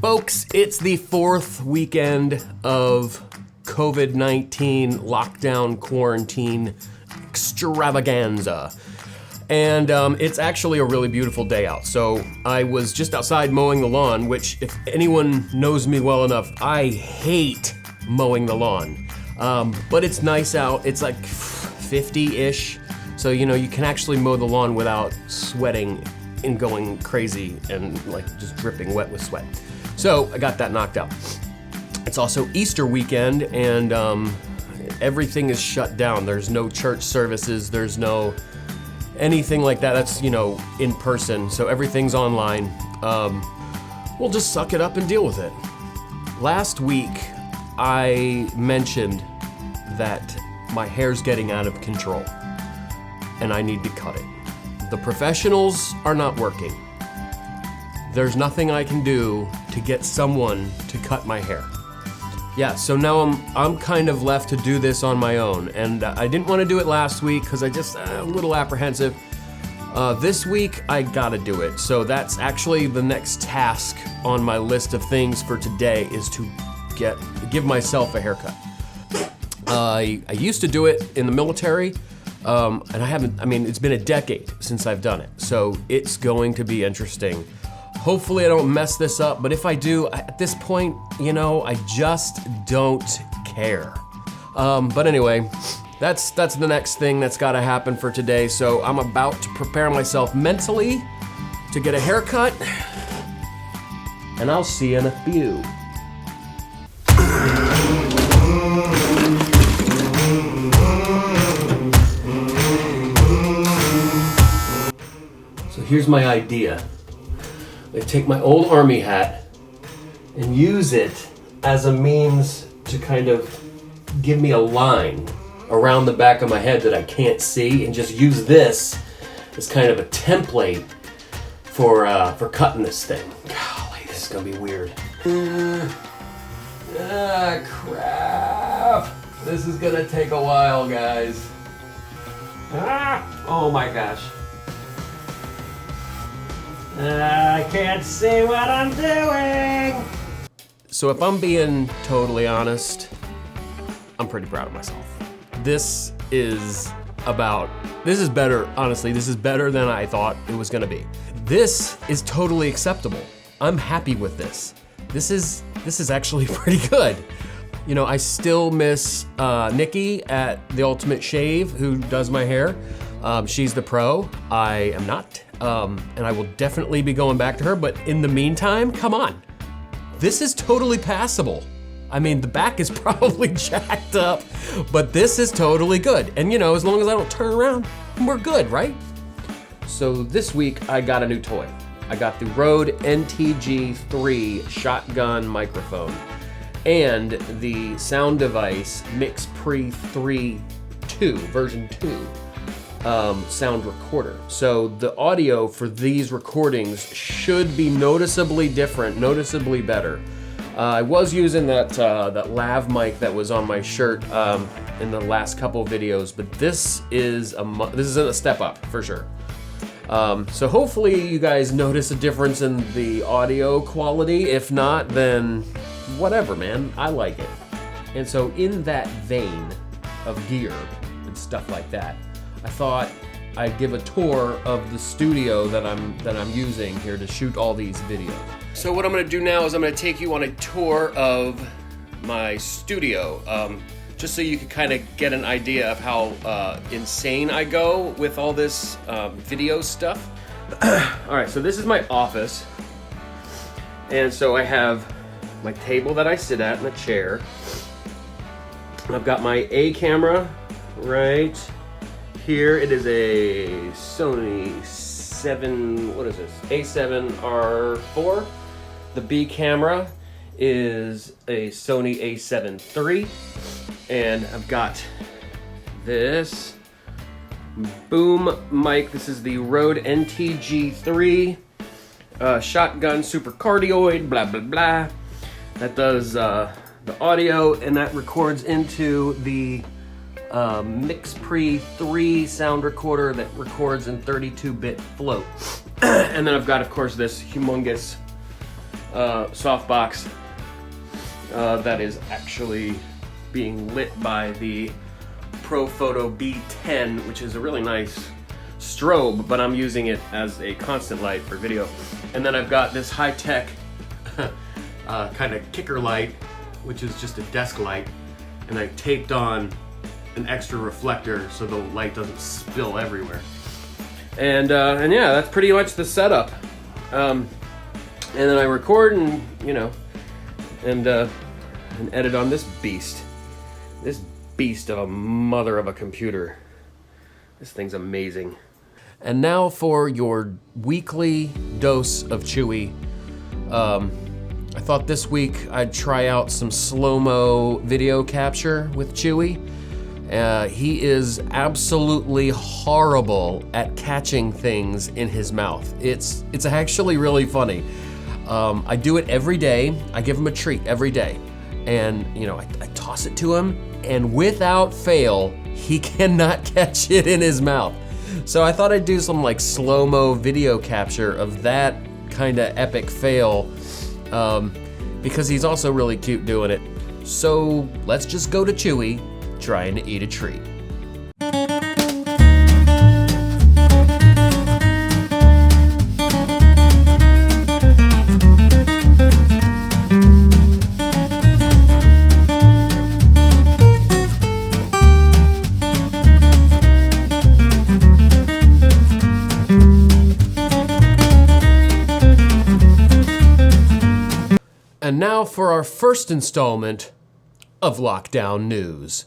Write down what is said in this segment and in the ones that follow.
Folks, it's the fourth weekend of COVID-19 lockdown quarantine extravaganza. And it's actually a really beautiful day out. So I was just outside mowing the lawn, which if anyone knows me well enough, I hate mowing the lawn. But it's nice out. It's like 50-ish. So, you know, you can actually mow the lawn without sweating and going crazy and like just dripping wet with sweat. So I got that knocked out. It's also Easter weekend and everything is shut down. There's no church services, there's no anything like that that's, you know, in person. So everything's online. We'll just suck it up and deal with it. Last week, I mentioned that my hair's getting out of control and I need to cut it. The professionals are not working. There's nothing I can do to get someone to cut my hair. Yeah, so now I'm kind of left to do this on my own, and I didn't want to do it last week because I just a little apprehensive. This week I gotta do it, so that's actually the next task on my list of things for today is to give myself a haircut. I used to do it in the military, and it's been a decade since I've done it, so it's going to be interesting. Hopefully I don't mess this up, but if I do, at this point, you know, I just don't care. But anyway, that's the next thing that's gotta happen for today. So I'm about to prepare myself mentally to get a haircut, and I'll see you in a few. So here's my idea. I take my old army hat and use it as a means to kind of give me a line around the back of my head that I can't see, and just use this as kind of a template for cutting this thing. Golly, this is gonna be weird. Crap. This is gonna take a while, guys. Oh my gosh. I can't see what I'm doing. So if I'm being totally honest, I'm pretty proud of myself. This is better, honestly, this is better than I thought it was gonna be. This is totally acceptable. I'm happy with this. This is actually pretty good. You know, I still miss Nikki at The Ultimate Shave, who does my hair. She's the pro, I am not. And I will definitely be going back to her, but in the meantime, come on. This is totally passable. I mean, the back is probably jacked up, but this is totally good. And you know, as long as I don't turn around, we're good, right? So this week, I got a new toy. I got the Rode NTG3 shotgun microphone and the sound device MixPre 3.2, version 2. Sound recorder. So the audio for these recordings should be noticeably different, noticeably better. I was using that lav mic that was on my shirt in the last couple of videos, but this is a step up for sure. So hopefully you guys notice a difference in the audio quality. If not, then whatever, man. I like it. And so in that vein of gear and stuff like that, I thought I'd give a tour of the studio that I'm using here to shoot all these videos. So what I'm gonna do now is I'm gonna take you on a tour of my studio, just so you can kind of get an idea of how insane I go with all this video stuff. All right, so this is my office. And so I have my table that I sit at and a chair. I've got my A camera right here. It is a Sony 7, what is this? A7R4. The B camera is a Sony A7 III. And I've got this boom mic. This is the Rode NTG3 shotgun super cardioid, blah, blah, blah. That does the audio, and that records into the MixPre 3 sound recorder that records in 32-bit float. And then I've got, of course, this humongous softbox that is actually being lit by the Photo B10, which is a really nice strobe, but I'm using it as a constant light for video. And then I've got this high-tech kind of kicker light, which is just a desk light, and I taped on an extra reflector so the light doesn't spill everywhere. And yeah, that's pretty much the setup. And then I record and, you know, and edit on this beast. This beast of a mother of a computer. This thing's amazing. And now for your weekly dose of Chewy. I thought this week I'd try out some slow-mo video capture with Chewy. He is absolutely horrible at catching things in his mouth. It's actually really funny. I do it every day. I give him a treat every day. And, you know, I toss it to him, and without fail, he cannot catch it in his mouth. So I thought I'd do some like slow-mo video capture of that kind of epic fail, because he's also really cute doing it. So let's just go to Chewy trying to eat a treat. And now for our first installment of Lockdown News.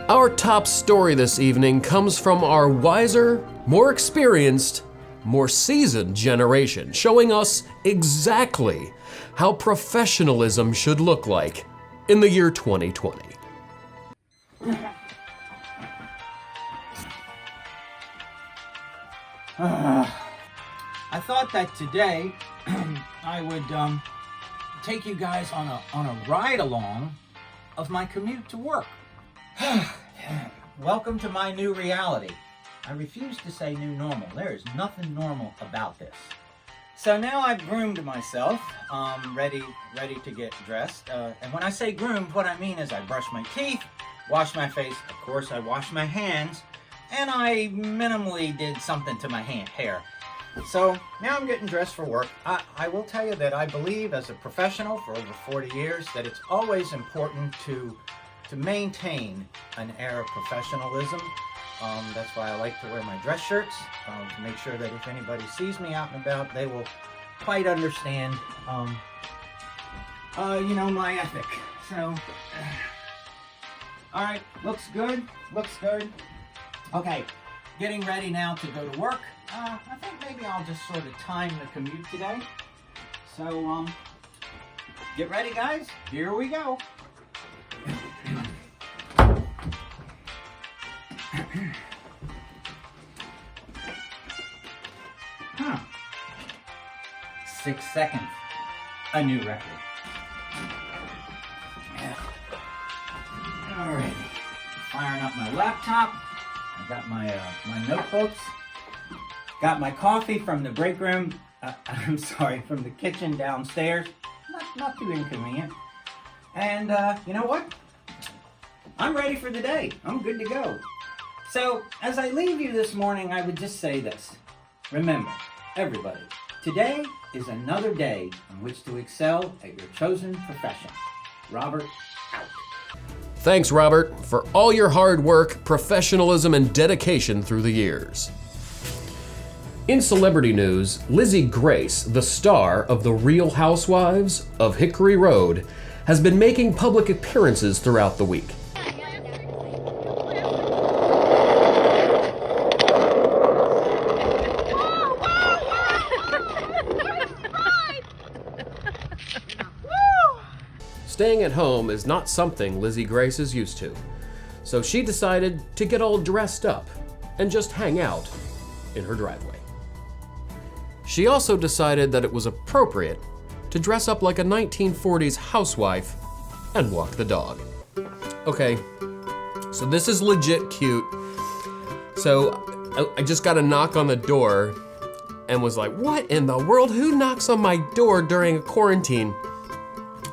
Our top story this evening comes from our wiser, more experienced, more seasoned generation, showing us exactly how professionalism should look like in the year 2020. I thought that today I would take you guys on a ride along of my commute to work. Welcome to my new reality. I refuse to say new normal. There is nothing normal about this. So now I've groomed myself, ready to get dressed. And when I say groomed, what I mean is I brush my teeth, wash my face, of course I wash my hands, and I minimally did something to my hair. So now I'm getting dressed for work. I will tell you that I believe as a professional for over 40 years that it's always important to maintain an air of professionalism. That's why I like to wear my dress shirts, to make sure that if anybody sees me out and about, they will quite understand, you know, my ethic. So, all right, looks good. Okay, getting ready now to go to work. I think maybe I'll just sort of time the commute today. So, get ready, guys. Here we go. Huh. 6 seconds. A new record. Yeah. Alrighty. Firing up my laptop. I got my my notebooks. Got my coffee from the break room. I'm sorry, from the kitchen downstairs. Not too inconvenient. And you know what? I'm ready for the day. I'm good to go. So, as I leave you this morning, I would just say this. Remember, everybody, today is another day in which to excel at your chosen profession. Robert, out. Thanks, Robert, for all your hard work, professionalism, and dedication through the years. In celebrity news, Lizzie Grace, the star of The Real Housewives of Hickory Road, has been making public appearances throughout the week. Staying at home is not something Lizzie Grace is used to, so she decided to get all dressed up and just hang out in her driveway. She also decided that it was appropriate to dress up like a 1940s housewife and walk the dog. Okay, So this is legit cute. So I just got a knock on the door and was like, what in the world? Who knocks on my door during a quarantine?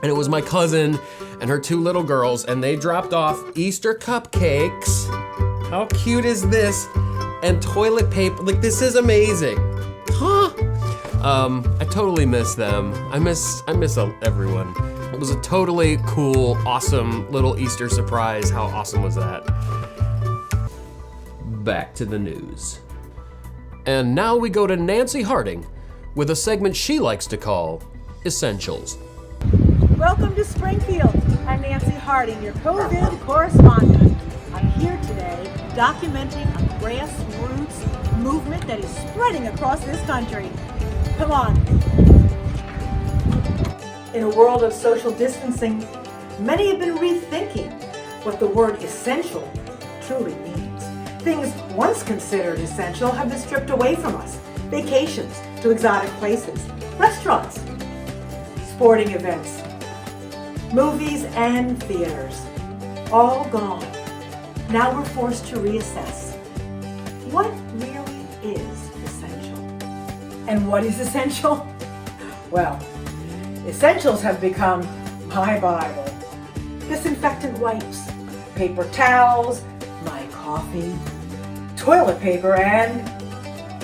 And it was my cousin and her 2 little girls, and they dropped off Easter cupcakes. How cute is this? And toilet paper, like this is amazing. Huh? I totally miss them. I miss everyone. It was a totally cool, awesome little Easter surprise. How awesome was that? Back to the news. And now we go to Nancy Harding with a segment she likes to call Essentials. Welcome to Springfield. I'm Nancy Harding, your COVID correspondent. I'm here today documenting a grassroots movement that is spreading across this country. Come on. In a world of social distancing, many have been rethinking what the word essential truly means. Things once considered essential have been stripped away from us. Vacations to exotic places, restaurants, sporting events, movies and theaters, all gone. Now we're forced to reassess. What really is essential? And what is essential? Well, essentials have become my Bible. Disinfectant wipes, paper towels, my coffee, toilet paper, and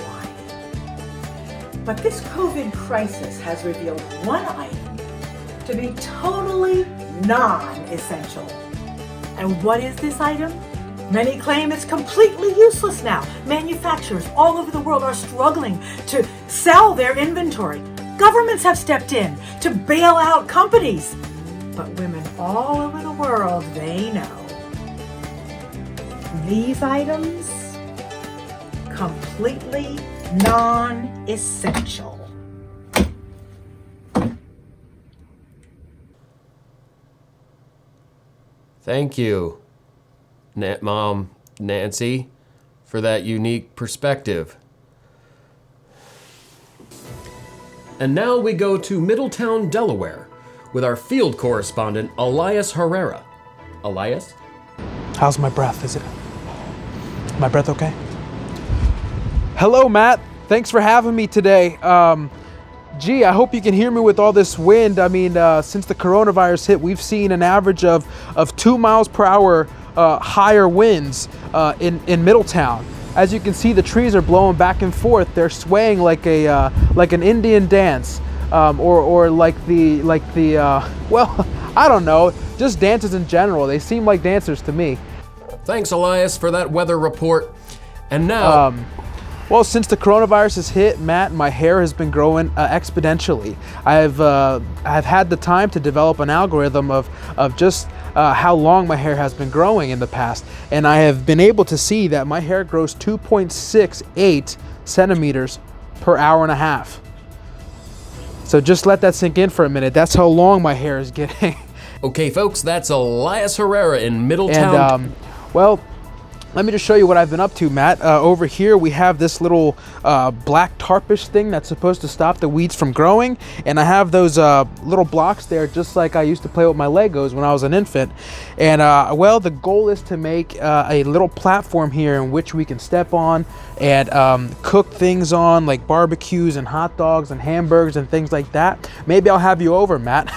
wine. But this COVID crisis has revealed one item to be totally non-essential. And what is this item? Many claim it's completely useless now. Manufacturers all over the world are struggling to sell their inventory. Governments have stepped in to bail out companies. But women all over the world, they know. These items, completely non-essential. Thank you, Mom Nancy, for that unique perspective. And now we go to Middletown, Delaware, with our field correspondent, Elias Herrera. Elias? How's my breath? Is my breath okay? Hello, Matt. Thanks for having me today. Gee, I hope you can hear me with all this wind. I mean, since the coronavirus hit, we've seen an average of 2 miles per hour higher winds in Middletown. As you can see, the trees are blowing back and forth. They're swaying like an Indian dance, or like the well, I don't know, just dances in general. They seem like dancers to me. Thanks, Elias, for that weather report. And now... Well, since the coronavirus has hit, Matt, my hair has been growing exponentially. I've had the time to develop an algorithm of just how long my hair has been growing in the past, and I have been able to see that my hair grows 2.68 centimeters per hour and a half. So just let that sink in for a minute. That's how long my hair is getting. Okay, folks, that's Elias Herrera in Middletown. And, well, let me just show you what I've been up to, Matt. Over here we have this little black tarpish thing that's supposed to stop the weeds from growing, and I have those little blocks there just like I used to play with my Legos when I was an infant. And well, the goal is to make a little platform here in which we can step on and cook things on, like barbecues and hot dogs and hamburgers and things like that. Maybe I'll have you over, Matt.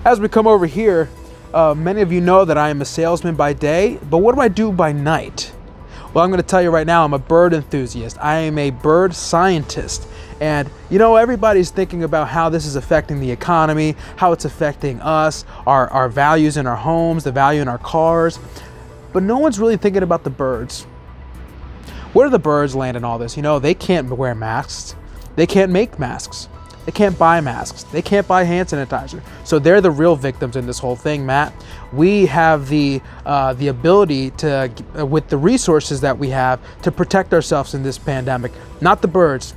As we come over here, many of you know that I am a salesman by day, but what do I do by night? Well, I'm going to tell you right now, I'm a bird enthusiast. I am a bird scientist. And, you know, everybody's thinking about how this is affecting the economy, how it's affecting us, our values in our homes, the value in our cars. But no one's really thinking about the birds. Where do the birds land in all this? You know, they can't wear masks. They can't make masks. They can't buy masks. They can't buy hand sanitizer. So they're the real victims in this whole thing, Matt. We have the ability to, with the resources that we have, to protect ourselves in this pandemic. Not the birds.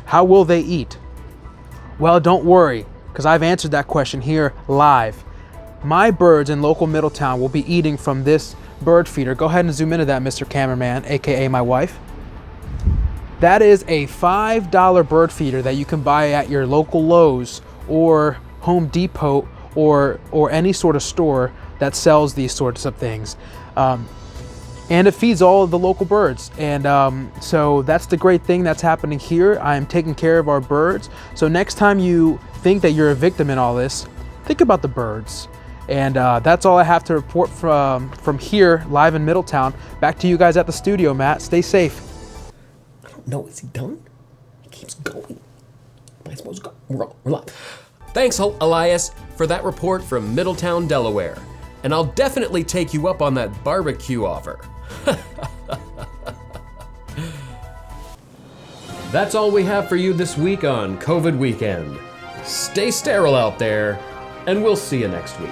How will they eat? Well, don't worry, because I've answered that question here live. My birds in local Middletown will be eating from this bird feeder. Go ahead and zoom into that, Mr. Cameraman, aka my wife. That is a $5 bird feeder that you can buy at your local Lowe's or Home Depot or any sort of store that sells these sorts of things. And it feeds all of the local birds. And so that's the great thing that's happening here. I am taking care of our birds. So next time you think that you're a victim in all this, think about the birds. And that's all I have to report from here, live in Middletown. Back to you guys at the studio, Matt. Stay safe. I don't know, is he done? He keeps going. Am I supposed to go? We're live. Thanks, Elias, for that report from Middletown, Delaware. And I'll definitely take you up on that barbecue offer. That's all we have for you this week on COVID Weekend. Stay sterile out there, and we'll see you next week.